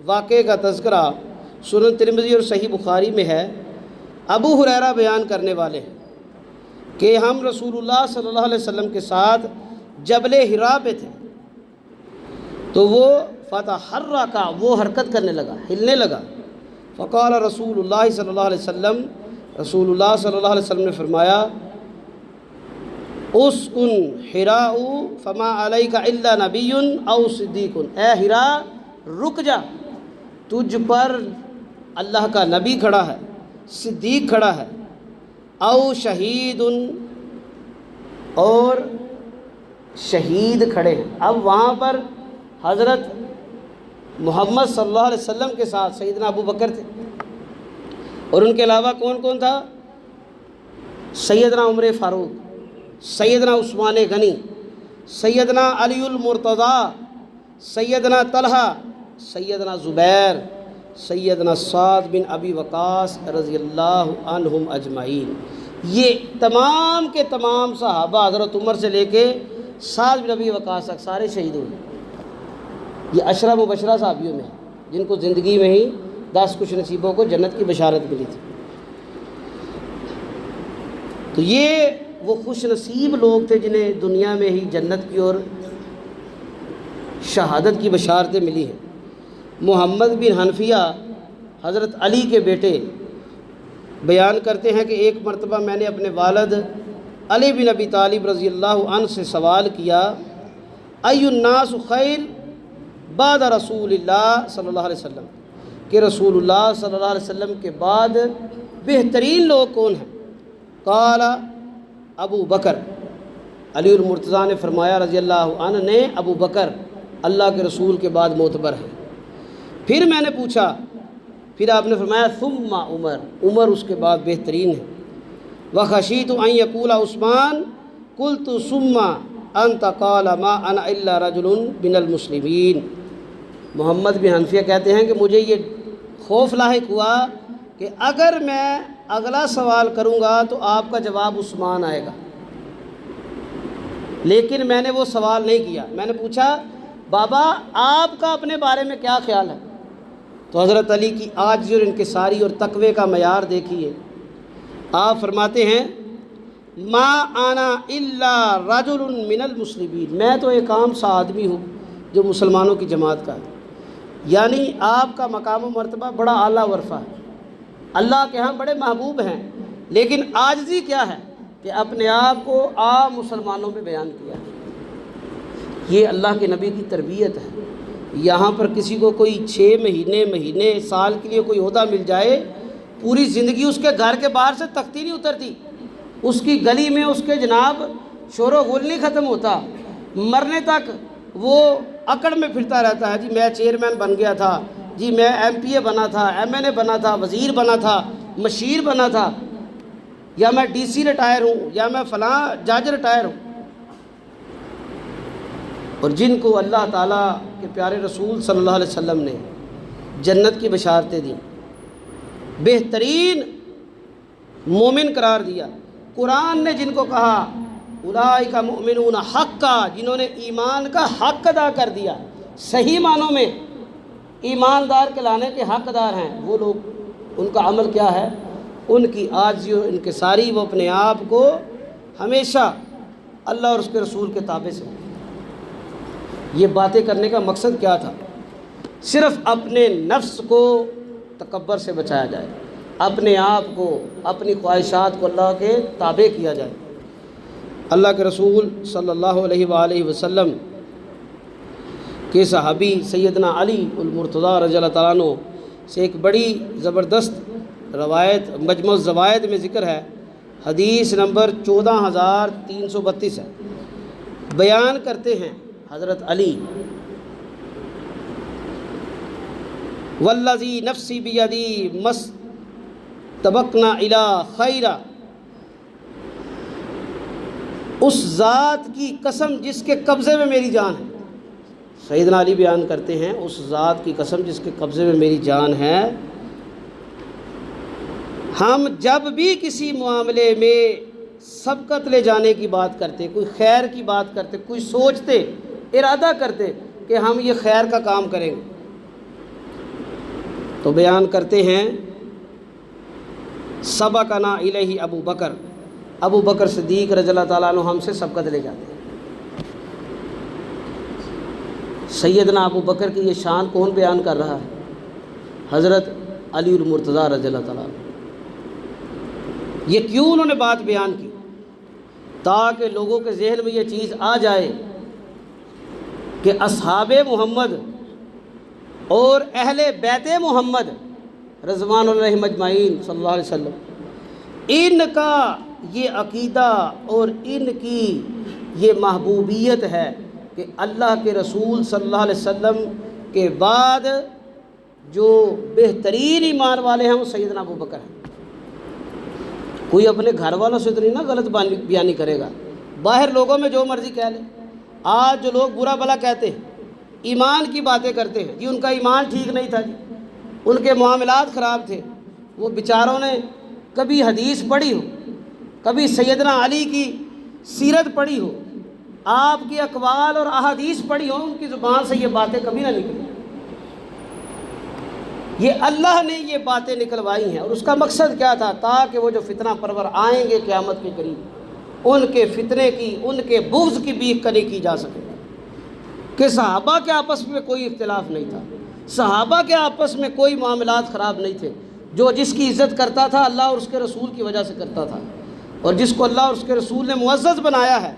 واقعے کا تذکرہ سنن ترمذی اور صحیح بخاری میں ہے۔ ابو ہریرہ بیان کرنے والے ہیں کہ ہم رسول اللہ صلی اللہ علیہ وسلم کے ساتھ جبل حرا پہ تھے، تو وہ فتحرک، وہ حرکت کرنے لگا، ہلنے لگا۔ فقال رسول اللہ صلی اللہ علیہ وسلم، رسول اللہ صلی اللہ علیہ وسلم نے فرمایا اسکن حراء فما علیک الا نبی او صدیق، اے حرا رک جا، تجھ پر اللہ کا نبی کھڑا ہے، صدیق کھڑا ہے، او شہید، اور شہید کھڑے ہیں۔ اب وہاں پر حضرت محمد صلی اللہ علیہ وسلم کے ساتھ سیدنا ابو بکر تھے، اور ان کے علاوہ کون کون تھا؟ سیدنا عمر فاروق، سیدنا عثمان غنی، سیدنا علی المرتضیٰ، سیدنا طلحہ، سیدنا زبیر، سیدنا سعد بن ابی وقاص رضی اللہ عنہم اجمعین۔ یہ تمام کے تمام صحابہ حضرت عمر سے لے کے سعد بن ابی وقاص تک سارے شہید ہوئے۔ یہ عشرہ مبشرہ صحابیوں میں جن کو زندگی میں ہی 10 خوش نصیبوں کو جنت کی بشارت ملی تھی۔ تو یہ وہ خوش نصیب لوگ تھے جنہیں دنیا میں ہی جنت کی اور شہادت کی بشارتیں ملی ہیں۔ محمد بن حنفیہ حضرت علی کے بیٹے بیان کرتے ہیں کہ ایک مرتبہ میں نے اپنے والد علی بن ابی طالب رضی اللہ عنہ سے سوال کیا، ای الناس خیر بعد رسول اللہ صلی اللہ علیہ وسلم، کہ رسول اللہ صلی اللہ علیہ وسلم کے بعد بہترین لوگ کون ہیں؟ قال ابو بکر، علی المرتضیٰ نے فرمایا رضی اللہ عنہ نے، ابو بکر اللہ کے رسول کے بعد معتبر ہے۔ پھر میں نے پوچھا، پھر آپ نے فرمایا ثم عمر، عمر اس کے بعد بہترین ہے۔ وخشیت ان یقول عثمان قلت ثم انت قال ما انا الا رجل من المسلمین۔ محمد بن حنفیہ کہتے ہیں کہ مجھے یہ خوف لاحق ہوا کہ اگر میں اگلا سوال کروں گا تو آپ کا جواب عثمان آئے گا، لیکن میں نے وہ سوال نہیں کیا۔ میں نے پوچھا بابا آپ کا اپنے بارے میں کیا خیال ہے؟ تو حضرت علی کی عاجزی اور انکساری اور تقوی کا معیار دیکھیے۔ آپ فرماتے ہیں ما انا الا رجل من المسلمین، میں تو ایک عام سا آدمی ہوں جو مسلمانوں کی جماعت کا ہے۔ یعنی آپ کا مقام و مرتبہ بڑا اعلیٰ و رفیع ہے، اللہ کے ہاں بڑے محبوب ہیں، لیکن عاجزی کیا ہے کہ اپنے آپ کو عام مسلمانوں میں بیان کیا ہے۔ یہ اللہ کے نبی کی تربیت ہے۔ یہاں پر کسی کو کوئی 6 مہینے سال کے لیے کوئی عہدہ مل جائے، پوری زندگی اس کے گھر کے باہر سے تختی نہیں اترتی، اس کی گلی میں اس کے جناب شور و غل نہیں ختم ہوتا، مرنے تک وہ اکڑ میں پھرتا رہتا ہے، جی میں چیئرمین بن گیا تھا، جی میں MP بنا تھا، MNA بنا تھا، وزیر بنا تھا، مشیر بنا تھا، یا میں DC ریٹائر ہوں، یا میں فلاں جج ریٹائر ہوں۔ اور جن کو اللہ تعالیٰ کے پیارے رسول صلی اللہ علیہ وسلم نے جنت کی بشارتیں دیں، بہترین مومن قرار دیا، قرآن نے جن کو کہا اولئک مؤمنون حقا، جنہوں نے ایمان کا حق ادا کر دیا، صحیح معنوں میں ایماندار کہلانے کے حقدار ہیں، وہ لوگ ان کا عمل کیا ہے؟ ان کی عاجزی و انکساری، وہ اپنے آپ کو ہمیشہ اللہ اور اس کے رسول کے تابع سے۔ یہ باتیں کرنے کا مقصد کیا تھا؟ صرف اپنے نفس کو تکبر سے بچایا جائے، اپنے آپ کو، اپنی خواہشات کو اللہ کے تابع کیا جائے۔ اللہ کے رسول صلی اللہ علیہ وآلہ وسلم کے صحابی سیدنا علی المرتضیٰ رضی اللہ تعالیٰ عنہ سے ایک بڑی زبردست روایت مجموع الزوائد میں ذکر ہے، حدیث نمبر 14332 ہے۔ بیان کرتے ہیں حضرت علی، والذی نفسی بیدی مستبقنا الی خیرہ، اس ذات کی قسم جس کے قبضے میں میری جان ہے۔ سیدنا علی بیان کرتے ہیں اس ذات کی قسم جس کے قبضے میں میری جان ہے، ہم جب بھی کسی معاملے میں سبقت لے جانے کی بات کرتے، کوئی خیر کی بات کرتے، کوئی سوچتے، ارادہ کرتے کہ ہم یہ خیر کا کام کریں گے، تو بیان کرتے ہیں سبقنا الیہ ابو بکر، ابو بکر صدیق رضی اللہ تعالیٰ عنہ ہم سے سبقت لے جاتے ہیں۔ سیدنا ابو بکر کی یہ شان کون بیان کر رہا ہے؟ حضرت علی المرتضیٰ رضی اللہ تعالیٰ عنہ۔ یہ کیوں انہوں نے بات بیان کی؟ تاکہ لوگوں کے ذہن میں یہ چیز آ جائے کہ اصحاب محمد اور اہل بیت محمد رضوان علیہم اجمعین صلی اللہ علیہ وسلم، ان کا یہ عقیدہ اور ان کی یہ محبوبیت ہے کہ اللہ کے رسول صلی اللہ علیہ وسلم کے بعد جو بہترین ایمان والے ہیں وہ سیدنا ابو بکر ہیں۔ کوئی اپنے گھر والوں سے تو نہیں نا غلط بیانی کرے گا، باہر لوگوں میں جو مرضی کہہ لے۔ آج جو لوگ برا بھلا کہتے ہیں، ایمان کی باتیں کرتے ہیں، جی ان کا ایمان ٹھیک نہیں تھا، جی ان کے معاملات خراب تھے، وہ بیچاروں نے کبھی حدیث پڑھی ہو، کبھی سیدنا علی کی سیرت پڑھی ہو، آپ کی اقوال اور احادیث پڑھی ہو، ان کی زبان سے یہ باتیں کبھی نہ نکلیں۔ یہ اللہ نے یہ باتیں نکلوائی ہیں، اور اس کا مقصد کیا تھا؟ تاکہ وہ جو فتنہ پرور آئیں گے قیامت کے قریب، ان کے فتنے کی، ان کے بغض کی بیخ کنی کی جا سکے کہ صحابہ کے آپس میں کوئی اختلاف نہیں تھا، صحابہ کے آپس میں کوئی معاملات خراب نہیں تھے، جو جس کی عزت کرتا تھا اللہ اور اس کے رسول کی وجہ سے کرتا تھا، اور جس کو اللہ اور اس کے رسول نے معزز بنایا ہے،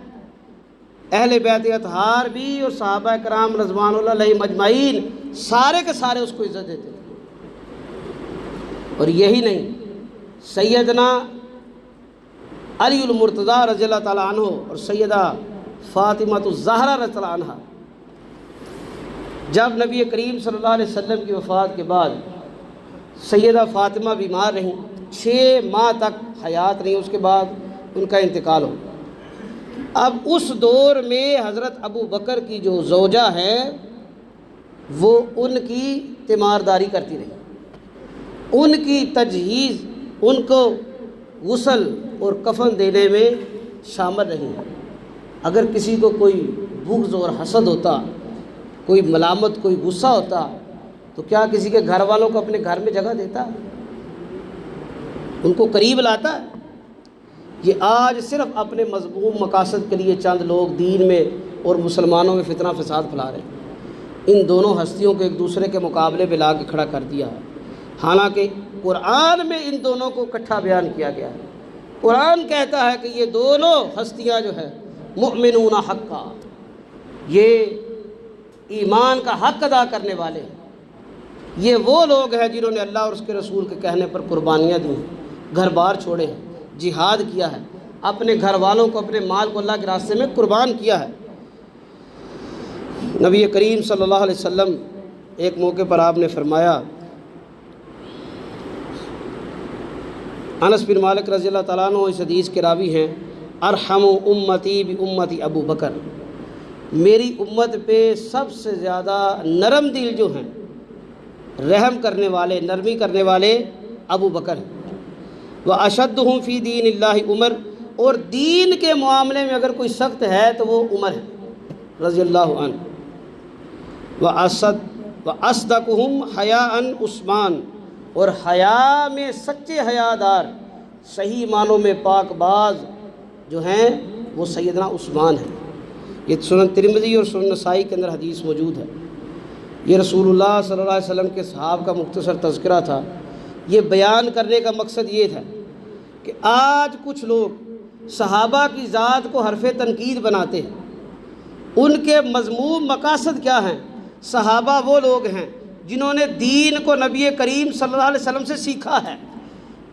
اہل بیت اطہار بھی اور صحابہ کرام رضوان اللہ علیہم اجمعین سارے کے سارے اس کو عزت دیتے تھے۔ اور یہی نہیں، سیدنا علی المرتضیٰ رضی اللہ تعالیٰ عنہ اور سیدہ فاطمہ الزہرا رضی اللہ عنہ، جب نبی کریم صلی اللہ علیہ وسلم کی وفات کے بعد سیدہ فاطمہ بیمار رہیں، 6 ماہ تک حیات رہیں، اس کے بعد ان کا انتقال ہو۔ اب اس دور میں حضرت ابو بکر کی جو زوجہ ہے وہ ان کی تیمارداری کرتی رہی، ان کی تجہیز، ان کو غسل اور کفن دینے میں شامل رہی۔ اگر کسی کو کوئی بغض اور حسد ہوتا، کوئی ملامت، کوئی غصہ ہوتا، تو کیا کسی کے گھر والوں کو اپنے گھر میں جگہ دیتا؟ ان کو قریب لاتا؟ یہ آج صرف اپنے مذموم مقاصد کے لیے چند لوگ دین میں اور مسلمانوں میں فتنہ فساد پھیلا رہے ہیں۔ ان دونوں ہستیوں کو ایک دوسرے کے مقابلے پہ لا کے کھڑا کر دیا ہے، حالانکہ قرآن میں ان دونوں کو اکٹھا بیان کیا گیا ہے۔ قرآن کہتا ہے کہ یہ دونوں ہستیاں جو ہے مؤمنون حقا، یہ ایمان کا حق ادا کرنے والے ہیں، یہ وہ لوگ ہیں جنہوں نے اللہ اور اس کے رسول کے کہنے پر قربانیاں دی ہیں، گھر بار چھوڑے ہیں، جہاد کیا ہے، اپنے گھر والوں کو، اپنے مال کو اللہ کے راستے میں قربان کیا ہے۔ نبی کریم صلی اللہ علیہ وسلم ایک موقع پر آپ نے فرمایا، انس بن مالک رضی اللہ تعالیٰ عنہ اس حدیث کے راوی ہیں، ارحم امتی بامتی ابو بکر، میری امت پہ سب سے زیادہ نرم دل جو ہیں، رحم کرنے والے، نرمی کرنے والے ابو بکر ہیں۔ واشدہم فی دین اللہ عمر، اور دین کے معاملے میں اگر کوئی سخت ہے تو وہ عمر ہے رضی اللہ عنہ۔ واصدقہم حیاء عثمان، اور حیا میں سچے حیادار، صحیح معنوں میں پاک باز جو ہیں وہ سیدنا عثمان ہیں۔ یہ سنن ترمذی اور سنن نسائی کے اندر حدیث موجود ہے۔ یہ رسول اللہ صلی اللہ علیہ وسلم کے صحابہ کا مختصر تذکرہ تھا۔ یہ بیان کرنے کا مقصد یہ تھا کہ آج کچھ لوگ صحابہ کی ذات کو حرف تنقید بناتے ہیں۔ ان کے مذموم مقاصد کیا ہیں؟ صحابہ وہ لوگ ہیں جنہوں نے دین کو نبی کریم صلی اللہ علیہ وسلم سے سیکھا ہے،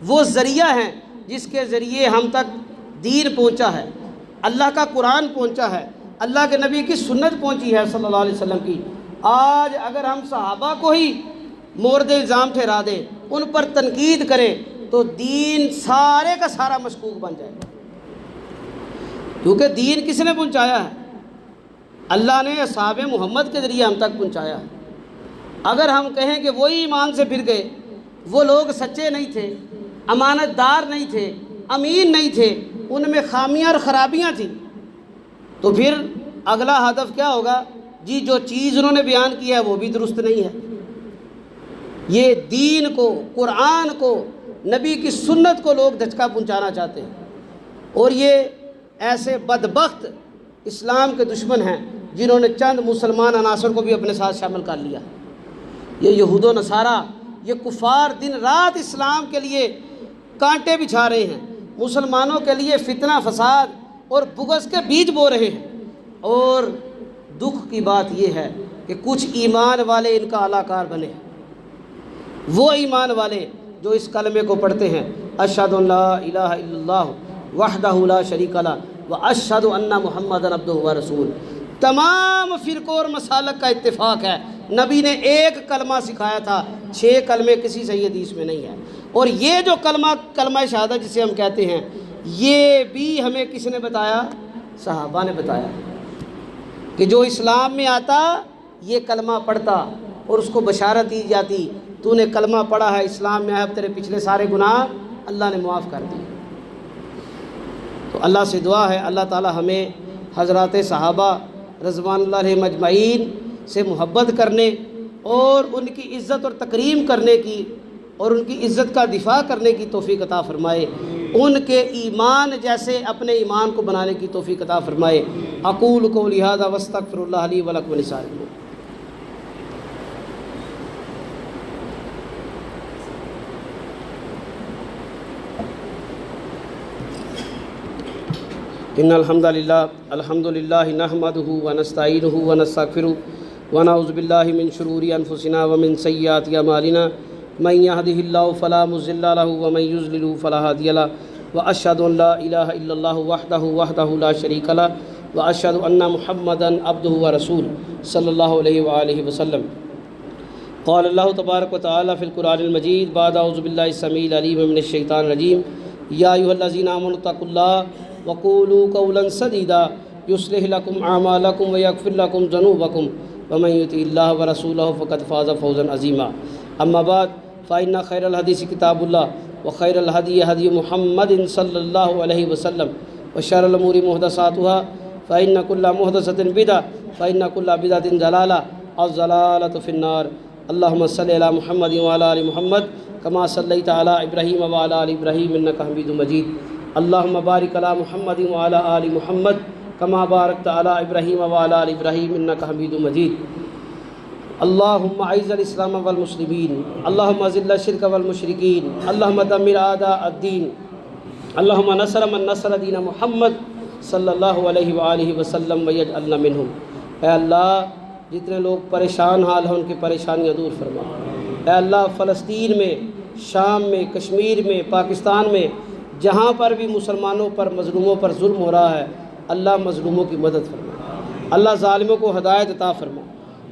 وہ ذریعہ ہیں جس کے ذریعے ہم تک دین پہنچا ہے، اللہ کا قرآن پہنچا ہے، اللہ کے نبی کی سنت پہنچی ہے صلی اللہ علیہ وسلم کی۔ آج اگر ہم صحابہ کو ہی مورد الزام ٹھہرا دیں، ان پر تنقید کریں، تو دین سارے کا سارا مشکوک بن جائے گا، کیونکہ دین کس نے پہنچایا ہے؟ اللہ نے اصحاب محمد کے ذریعے ہم تک پہنچایا ہے۔ اگر ہم کہیں کہ وہی ایمان سے پھر گئے، وہ لوگ سچے نہیں تھے، امانت دار نہیں تھے، امین نہیں تھے، ان میں خامیاں اور خرابیاں تھیں، تو پھر اگلا ہدف کیا ہوگا؟ جی جو چیز انہوں نے بیان کی ہے وہ بھی درست نہیں ہے۔ یہ دین کو، قرآن کو، نبی کی سنت کو لوگ دھچکا پہنچانا چاہتے ہیں، اور یہ ایسے بدبخت اسلام کے دشمن ہیں جنہوں نے چند مسلمان عناصر کو بھی اپنے ساتھ شامل کر لیا۔ یہ یہود و نصارہ، یہ کفار دن رات اسلام کے لیے کانٹے بچھا رہے ہیں، مسلمانوں کے لیے فتنہ فساد اور بغض کے بیج بو رہے ہیں، اور دکھ کی بات یہ ہے کہ کچھ ایمان والے ان کا اعلیٰ کار بنے۔ وہ ایمان والے جو اس کلمے کو پڑھتے ہیں، اشہد ان لا الہ الا اللہ وحدہ لا شریک لہ واشہد ان محمدا عبدہ ورسولہ۔ تمام فرقوں اور مسالک کا اتفاق ہے، نبی نے ایک کلمہ سکھایا تھا، 6 کلمے کسی صحیح حدیث میں نہیں ہے۔ اور یہ جو کلمہ شہادت جسے ہم کہتے ہیں، یہ بھی ہمیں کس نے بتایا؟ صحابہ نے بتایا کہ جو اسلام میں آتا یہ کلمہ پڑھتا اور اس کو بشارت دی جاتی، تو نے کلمہ پڑھا ہے، اسلام میں آیا، اب تیرے پچھلے سارے گناہ اللہ نے معاف کر دیے۔ تو اللہ سے دعا ہے اللہ تعالی ہمیں حضرات صحابہ رضوان اللہ علیہم اجمعین سے محبت کرنے اور ان کی عزت اور تکریم کرنے کی اور ان کی عزت کا دفاع کرنے کی توفیق عطا فرمائے، ان کے ایمان جیسے اپنے ایمان کو بنانے کی توفیق عطا فرمائے۔ اقول قولی ھذا واستغفر اللہ لی ولکم ولسائر المؤمنین۔ ان الحمد للہ نحمدہ ونستعینہ ونستغفرہ ونعوذ باللہ من شرور انفسنا ومن سیئات اعمالنا من یہدہ اللہ فلا مضل لہ ومن یضلل فلا ہادی لہ واشہد ان لا الہ الا اللہ وحدہ لا شریک لہ واشہد ان محمدا عبدہ ورسولہ صلی اللہ علیہ وآلہ وسلم۔ قال اللہ تبارک وتعالی فی القرآن المجید بعد اعوذ باللہ السمیع العلیم من الشیطان الرجیم یا ایھا الذین آمنوا اتقوا اللہ وقولوا قولا سدیدا یصلح لکم اعمالکم ویغفر لکم ذنوبکم ومن یطع اللہ ورسولہ فقد فاز فوزا عظیما۔ اما بعد فإن خیر الحدیث کتاب اللہ وخیر الہدی ہدی محمد صلی اللہ علیہ وسلم وشر الامور محدثاتها فإن كل محدثة بدعة فإن كل بدعة ضلالة الضلالة في النار۔ اللهم صل على محمد وعلى آل محمد كما صليت على إبراهيم وعلى آل إبراهيم إنك حميد مجيد۔ اللهم بارك على محمد وعلى آل محمد كما باركت على إبراهيم وعلى آل إبراهيم إنك حميد مجيد۔ اللهم أعز الإسلام والمسلمين، اللهم أذل الشرك والمشركين، اللهم دمر أعداء الدين، اللهم نصر من نصر دين محمد صلی اللہ علیہ وآلہ وسلم ویجعلنا منہم۔ اے اللہ جتنے لوگ پریشان حال ہیں ان کی پریشانیاں دور فرما۔ اے اللہ فلسطین میں، شام میں، کشمیر میں، پاکستان میں جہاں پر بھی مسلمانوں پر مظلوموں پر ظلم ہو رہا ہے، اللہ مظلوموں کی مدد فرما، اللہ ظالموں کو ہدایت عطا فرما۔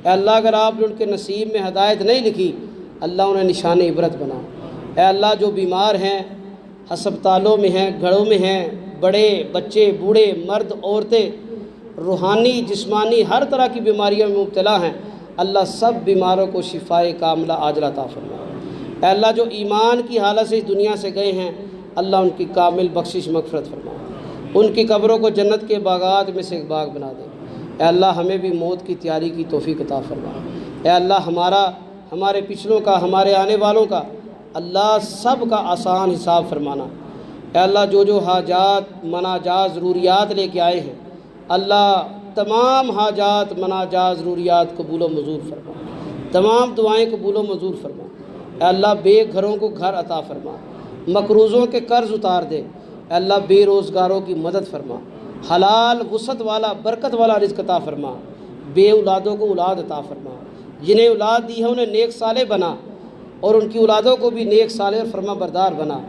اے اللہ اگر آپ نے ان کے نصیب میں ہدایت نہیں لکھی، اللہ انہیں نشان عبرت بنا۔ اے اللہ جو بیمار ہیں، ہسپتالوں میں ہیں، گھروں میں ہیں، بڑے بچے، بوڑھے، مرد، عورتیں، روحانی جسمانی ہر طرح کی بیماریوں میں مبتلا ہیں، اللہ سب بیماروں کو شفائے کاملہ عاجلہ عطا فرما۔ اے اللہ جو ایمان کی حالت سے اس دنیا سے گئے ہیں، اللہ ان کی کامل بخشش مغفرت فرما، ان کی قبروں کو جنت کے باغات میں سے ایک باغ بنا دے۔ اے اللہ ہمیں بھی موت کی تیاری کی توفیق عطا فرما۔ اے اللہ ہمارے پچھلوں کا، ہمارے آنے والوں کا اللہ سب کا آسان حساب فرمانا۔ اے اللہ جو حاجات مناجات ضروریات لے کے آئے ہیں، اللہ تمام حاجات مناجات ضروریات قبول و منظور فرما، تمام دعائیں قبول و منظور فرما۔ اے اللہ بے گھروں کو گھر عطا فرما، مقروضوں کے قرض اتار دے۔ اے اللہ بے روزگاروں کی مدد فرما، حلال وسعت والا برکت والا رزق عطا فرما، بے اولادوں کو اولاد عطا فرما، جنہیں اولاد دی ہے انہیں نیک صالح بنا اور ان کی اولادوں کو بھی نیک صالح اور فرما بردار بنا۔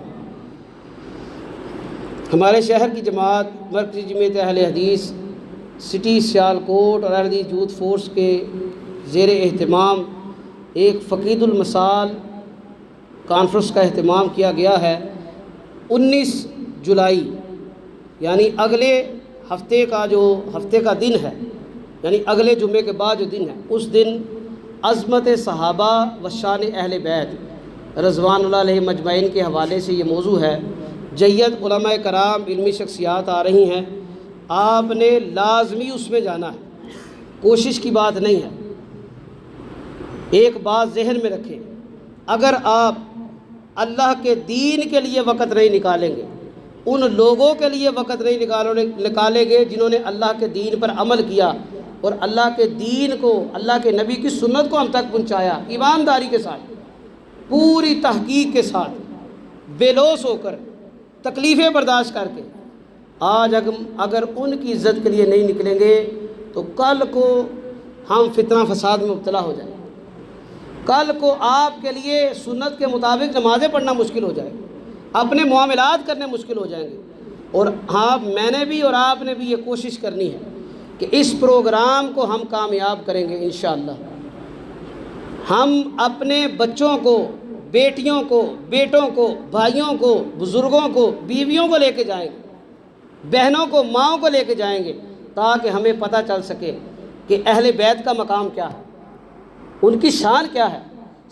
ہمارے شہر کی جماعت مرکزی جمعیت اہل حدیث سٹی سیالکوٹ اور اہل حدیث یوتھ فورس کے زیر اہتمام ایک فقید المثال کانفرنس کا اہتمام کیا گیا ہے۔ 19 جولائی یعنی اگلے ہفتے کا دن ہے، یعنی اگلے جمعے کے بعد جو دن ہے، اس دن عظمت صحابہ و شان اہل بیت رضوان اللہ علیہم اجمعین کے حوالے سے یہ موضوع ہے۔ جید علماء کرام علمی شخصیات آ رہی ہیں، آپ نے لازمی اس میں جانا ہے، کوشش کی بات نہیں ہے۔ ایک بات ذہن میں رکھیں، اگر آپ اللہ کے دین کے لیے وقت نہیں نکالیں گے، ان لوگوں کے لیے وقت نہیں نکالیں گے جنہوں نے اللہ کے دین پر عمل کیا اور اللہ کے دین کو، اللہ کے نبی کی سنت کو ہم تک پہنچایا، ایمانداری کے ساتھ، پوری تحقیق کے ساتھ، بے لوث ہو کر، تکلیفیں برداشت کر کے، آج اگر ان کی عزت کے لیے نہیں نکلیں گے تو کل کو ہم فتنہ فساد میں مبتلا ہو جائیں گے۔ کل کو آپ کے لیے سنت کے مطابق نمازیں پڑھنا مشکل ہو جائے، اپنے معاملات کرنے مشکل ہو جائیں گے۔ اور میں نے بھی اور آپ نے بھی یہ کوشش کرنی ہے کہ اس پروگرام کو ہم کامیاب کریں گے انشاءاللہ۔ ہم اپنے بچوں کو، بیٹیوں کو، بیٹوں کو، بھائیوں کو، بزرگوں کو، بیویوں کو لے کے جائیں گے، بہنوں کو، ماؤں کو لے کے جائیں گے، تاکہ ہمیں پتہ چل سکے کہ اہل بیت کا مقام کیا ہے، ان کی شان کیا ہے،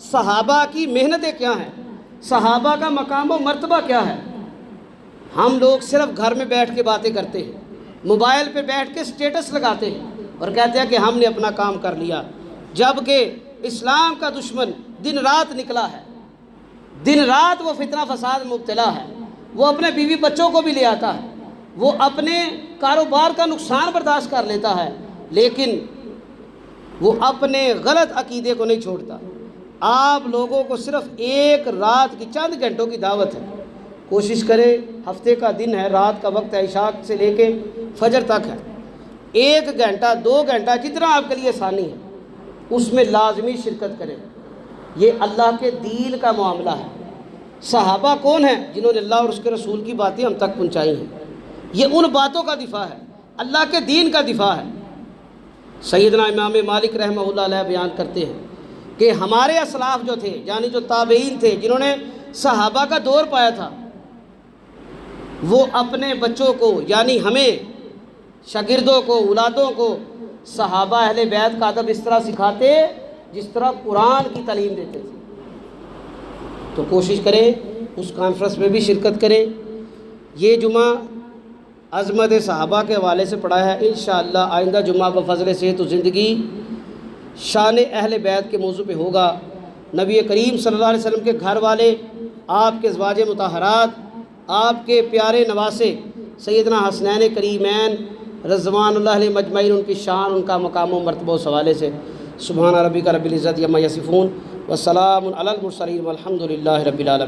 صحابہ کی محنتیں کیا ہیں، صحابہ کا مقام و مرتبہ کیا ہے۔ ہم لوگ صرف گھر میں بیٹھ کے باتیں کرتے ہیں، موبائل پہ بیٹھ کے سٹیٹس لگاتے ہیں اور کہتے ہیں کہ ہم نے اپنا کام کر لیا، جبکہ اسلام کا دشمن دن رات نکلا ہے، دن رات وہ فتنہ فساد میں مبتلا ہے، وہ اپنے بیوی بچوں کو بھی لے آتا ہے، وہ اپنے کاروبار کا نقصان برداشت کر لیتا ہے، لیکن وہ اپنے غلط عقیدے کو نہیں چھوڑتا۔ آپ لوگوں کو صرف ایک رات کی چند گھنٹوں کی دعوت ہے، کوشش کریں، ہفتے کا دن ہے، رات کا وقت ہے، عشاء سے لے کے فجر تک ہے، 1 گھنٹہ 2 گھنٹہ جتنا آپ کے لیے آسانی ہے اس میں لازمی شرکت کریں۔ یہ اللہ کے دین کا معاملہ ہے۔ صحابہ کون ہیں؟ جنہوں نے اللہ اور اس کے رسول کی باتیں ہم تک پہنچائی ہیں۔ یہ ان باتوں کا دفاع ہے، اللہ کے دین کا دفاع ہے۔ سیدنا امام مالک رحمہ اللہ علیہ بیان کرتے ہیں کہ ہمارے اسلاف جو تھے، یعنی جو تابعین تھے، جنہوں نے صحابہ کا دور پایا تھا، وہ اپنے بچوں کو، یعنی ہمیں شاگردوں کو، اولادوں کو صحابہ اہل بیت کا ادب اس طرح سکھاتے جس طرح قرآن کی تعلیم دیتے تھے۔ تو کوشش کریں اس کانفرنس میں بھی شرکت کریں۔ یہ جمعہ عظمت صحابہ کے حوالے سے پڑھا ہے، انشاءاللہ آئندہ جمعہ بفضل صحت و زندگی شان اہل بیت کے موضوع پہ ہوگا۔ نبی کریم صلی اللہ علیہ وسلم کے گھر والے، آپ کے ازواج مطہرات، آپ کے پیارے نواسے سیدنا حسنین کریمین رضوان اللہ علیہ مجمعین، ان کی شان، ان کا مقام و مرتبہ اس حوالے سے۔ سبحان ربک رب العزت عما یصفون والسلام علی المرسلین والحمد للہ رب العالمین۔